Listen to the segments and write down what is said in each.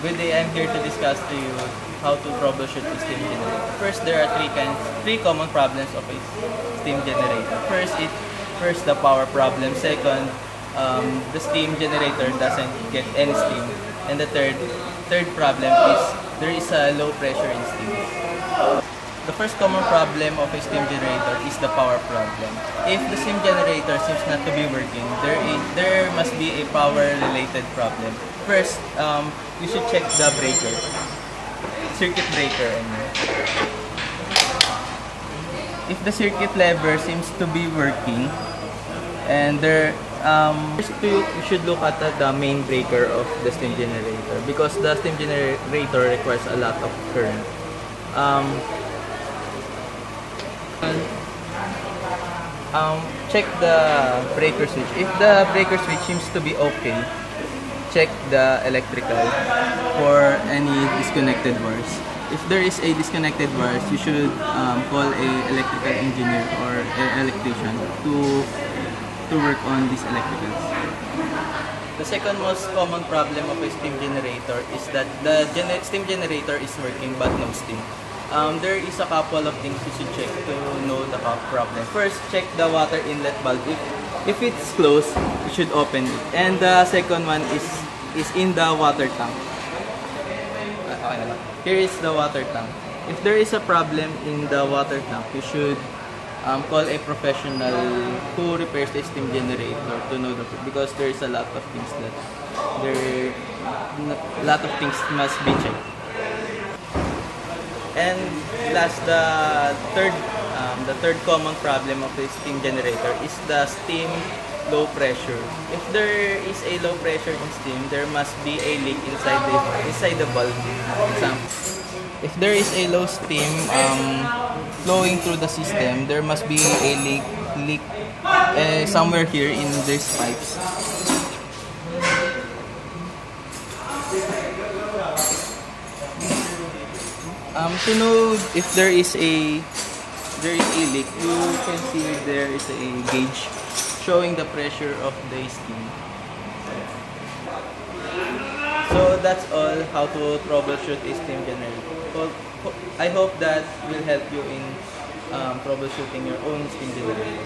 Good day, I'm here to discuss to you how to troubleshoot a steam generator. First, there are three common problems of a steam generator. First the power problem. Second, the steam generator doesn't get any steam. And the third problem is there is a low pressure in steam. The first common problem of a steam generator is the power problem. If the steam generator seems not to be working, there must be a power-related problem. First, you should check the circuit breaker. If the circuit lever seems to be working, and first you should look at the main breaker of the steam generator because the steam generator requires a lot of current. Check the breaker switch. If the breaker switch seems to be okay, check the electrical for any disconnected wires. If there is a disconnected wires, you should call a electrical engineer or an electrician to work on these electricals. The second most common problem of a steam generator is that the steam generator is working but no steam. There is a couple of things you should check to know the problem. First, check the water inlet valve. If it's closed, you should open it. And the second one is in the water tank. Here is the water tank. If there is a problem in the water tank, you should call a professional who repairs the steam generator to know because there is a lot of things must be checked. And last, the third common problem of a steam generator is the steam low pressure. If there is a low pressure in steam, there must be a leak inside the valve. If there is a low steam flowing through the system, there must be a leak somewhere here in these pipes. To know if there is a leak, you can see there is a gauge showing the pressure of the steam. So that's all how to troubleshoot a steam generator. I hope that will help you in troubleshooting your own steam generator.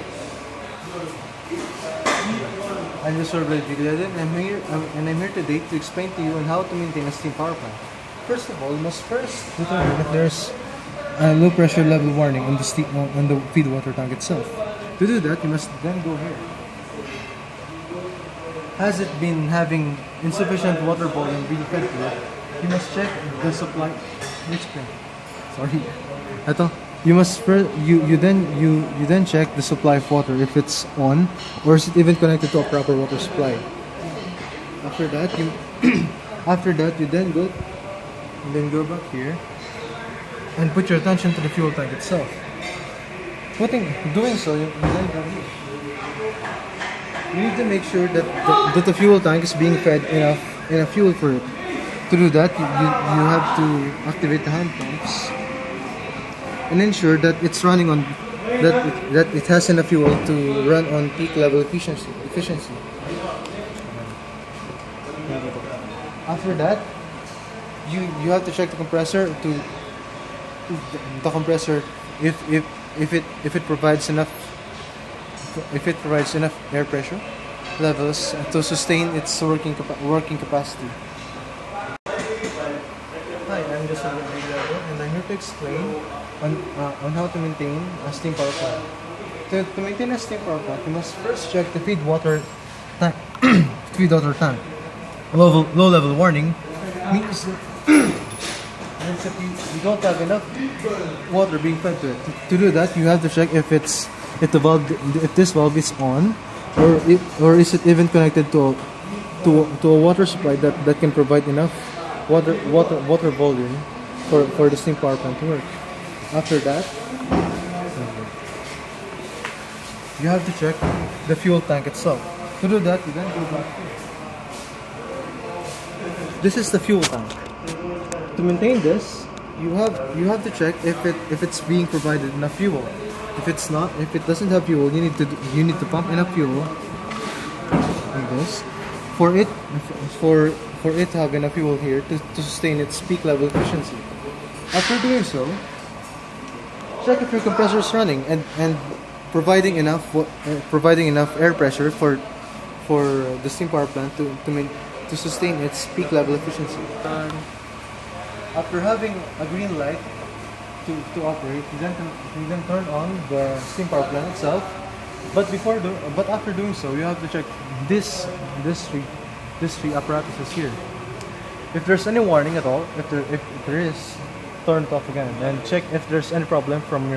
I'm Mr. and I'm here today to explain to you on how to maintain a steam power plant. First of all, you must first determine if there's a low pressure level warning on the feed water tank itself. To do that, you must then go here. Has it been having insufficient water volume being fed to it? You must check the supply. Sorry. You must first you then check the supply of water if it's on or is it even connected to a proper water supply. After that, you then go back here and put your attention to the fuel tank itself. Doing so, you then go here. You need to make sure that the fuel tank is being fed enough fuel for it. To do that, you have to activate the hand pumps and ensure that it's running on that it has enough fuel to run on peak level efficiency. After that, you have to check the compressor if it provides enough air pressure levels to sustain its working capacity. Hi, I'm just and I'm here to explain on how to maintain a steam power plant. To maintain a steam power plant, you must first check the feed water tank. Low level warning means that you don't have enough water being fed to it. To do that, you have to check if this valve is on, or is it even connected to a water supply that can provide enough water volume for the steam power plant to work. After that, you have to check the fuel tank itself. To do that, you then go back here. This is the fuel tank. To maintain this, you have to check if it's being provided enough fuel. If it doesn't have fuel, you need to pump enough fuel like this for for it to have enough fuel here to sustain its peak level efficiency. After doing so, check if your compressor is running and providing enough air pressure for the steam power plant to sustain its peak level efficiency. After having a green light to operate, you then turn on the steam power plant itself. But after doing so, you have to check this three apparatuses here. If there's any warning at all, if there is, turn it off again and check if there's any problem from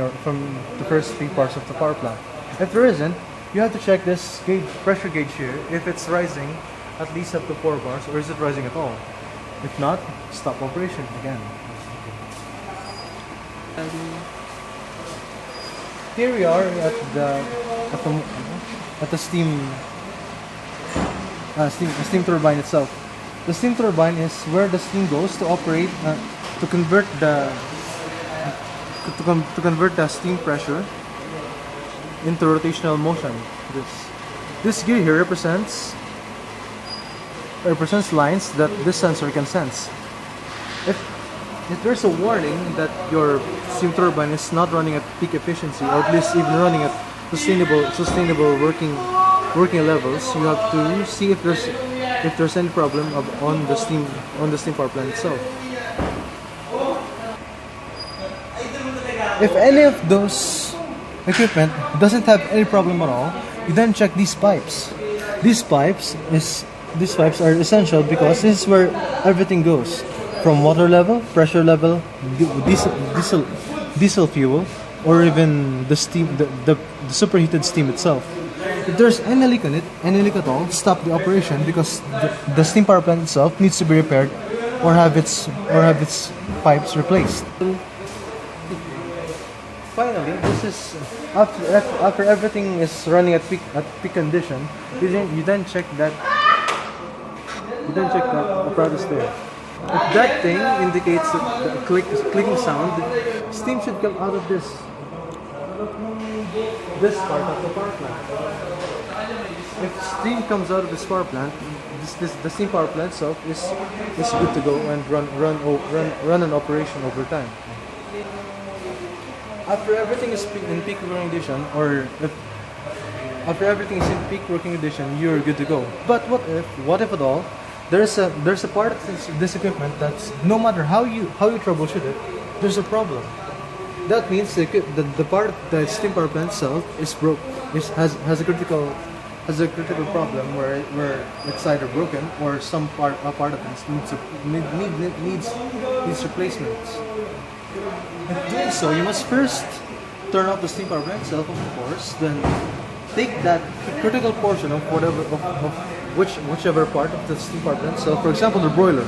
the first three parts of the power plant. If there isn't, you have to check this pressure gauge here if it's rising at least up to 4 bars, or is it rising at all. If not, stop operation again. Here we are at the steam turbine itself. The steam turbine is where the steam goes to operate to convert the steam pressure into rotational motion. This gear here represents lines that this sensor can sense. If there's a warning that your steam turbine is not running at peak efficiency, or at least even running at sustainable working levels, you have to see if there's any problem on the steam power plant itself. If any of those equipment doesn't have any problem at all, you then check these pipes. These pipes are essential because this is where everything goes, from water level, pressure level, diesel fuel, or even the steam, the superheated steam itself. If there's any leak on it, any leak at all, stop the operation because the steam power plant itself needs to be repaired or have its pipes replaced. Finally, this is after everything is running at peak condition. You then check that apparatus there. If that thing indicates the clicking sound, steam should come out of this part of the power plant. If steam comes out of this power plant, the steam power plant itself is good to go and run an operation over time. After everything is in peak working condition, after everything is in peak working condition, you're good to go. But what if at all, there's a part of this equipment that's, no matter how you troubleshoot it, there's a problem. That means the part of the steam power plant itself is has a critical problem where it's either broken or some part of it needs replacements. In doing so, you must first turn off the steam power plant itself, of course. Then take that critical portion of whichever part of the steam power plant. So, for example, the boiler.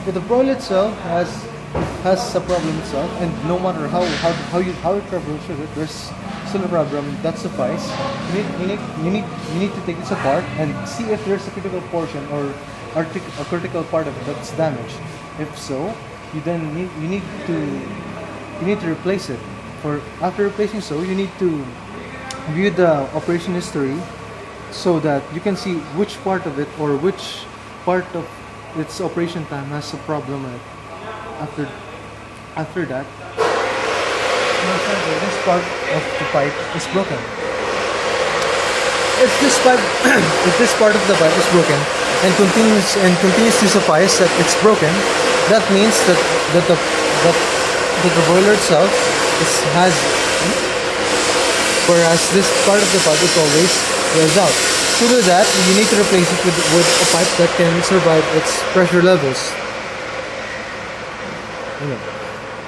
If the boiler itself has a problem itself, and no matter how you troubleshoot it, there's still a problem. That suffice. You need to take this apart and see if there's a critical portion or a critical part of it that's damaged. If so, you need to replace it. After replacing so, you need to view the operation history so that you can see which part of it or which part of its operation time has a problem with it. After that, this part of the pipe is broken. If this part of the pipe is broken and continues to suffice that it's broken, that means that the boiler itself has, whereas this part of the pipe is always wears out. To do that, you need to replace it with a pipe that can survive its pressure levels.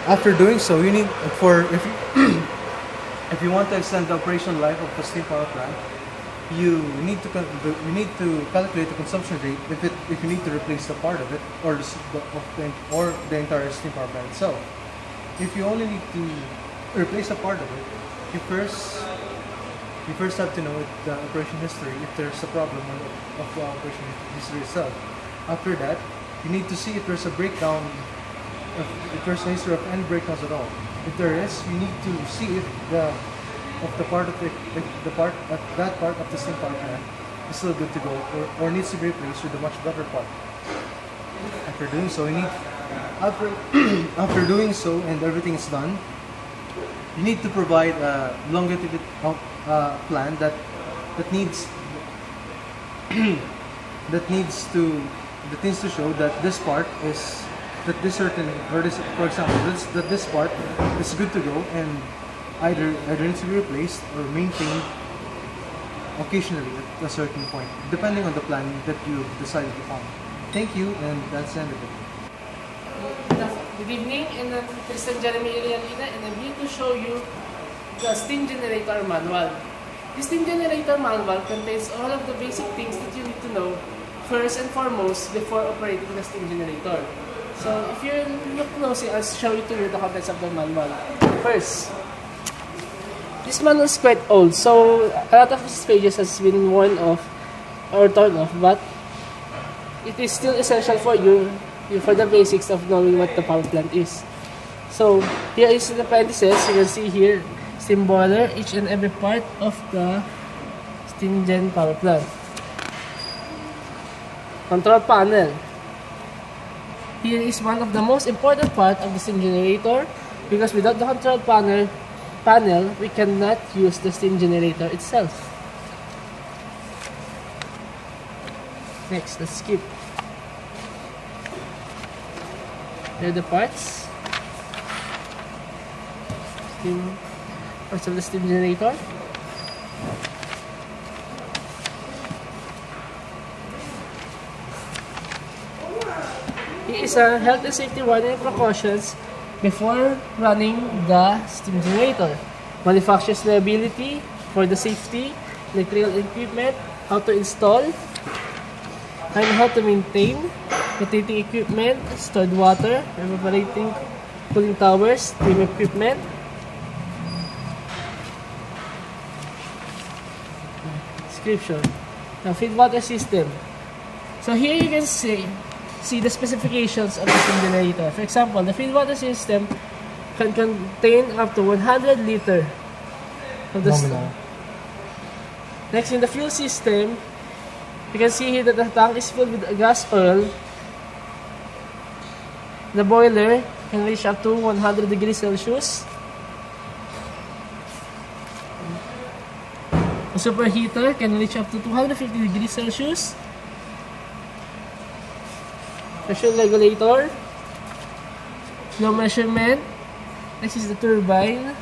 After doing so, you need if you want to extend the operational life of the steam power plant, you need to calculate the consumption rate if you need to replace the part of it or the entire steam power plant itself. If you only need to replace a part of it, you first have to know the operation history if there's a problem of the operation history itself. After that, you need to see if there's a breakdown, if there's a history of any breakdowns at all. If there is, you need to see if that part of the steam power plant is still good to go or needs to be replaced with a much better part. After doing so, you need after after doing so and everything is done, you need to provide a longevity plan that needs that needs to show that this part is that this certain or this for example that this part is good to go and either needs to be replaced or maintained occasionally at a certain point, depending on the plan that you decided upon. Thank you, and that's the end of it. Good evening, and I'm Tristan Jeremy Ilianina, and I'm here to show you the steam generator manual. The steam generator manual contains all of the basic things that you need to know first and foremost before operating the steam generator. So if you look closely, I'll show you to you the contents of the manual. First, this manual is quite old, so a lot of its pages has been worn off or torn off, but it is still essential for you for the basics of knowing what the power plant is. So here is the appendices. You can see here steam boiler, each and every part of the steam gen power plant. Control panel. Here is one of the most important part of the steam generator, because without the control panel, we cannot use the steam generator itself. Next, let's skip. Here are the parts. Parts of the steam generator. Here is a health and safety warning precautions before running the steam generator. Manufacturer's liability for the safety, electrical equipment, how to install, and how to maintain, rotating equipment, stored water, evaporating cooling towers, steam equipment. Description. Now, feed water system. So here you can see the specifications of the steam generator. For example, the feed water system can contain up to 100 liter of the Next, in the fuel system, you can see here that the tank is filled with gas oil. The boiler can reach up to 100 degrees Celsius. The superheater can reach up to 250 degrees Celsius. Pressure regulator, flow measurement. Next is the turbine.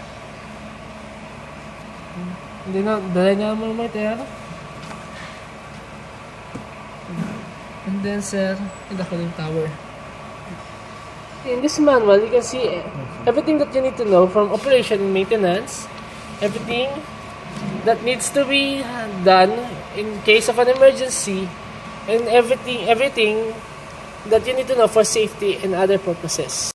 The dynamometer. And then, sir, in the cooling tower. In this manual, you can see everything that you need to know from operation and maintenance, everything that needs to be done in case of an emergency, and everything that you need to know for safety and other purposes.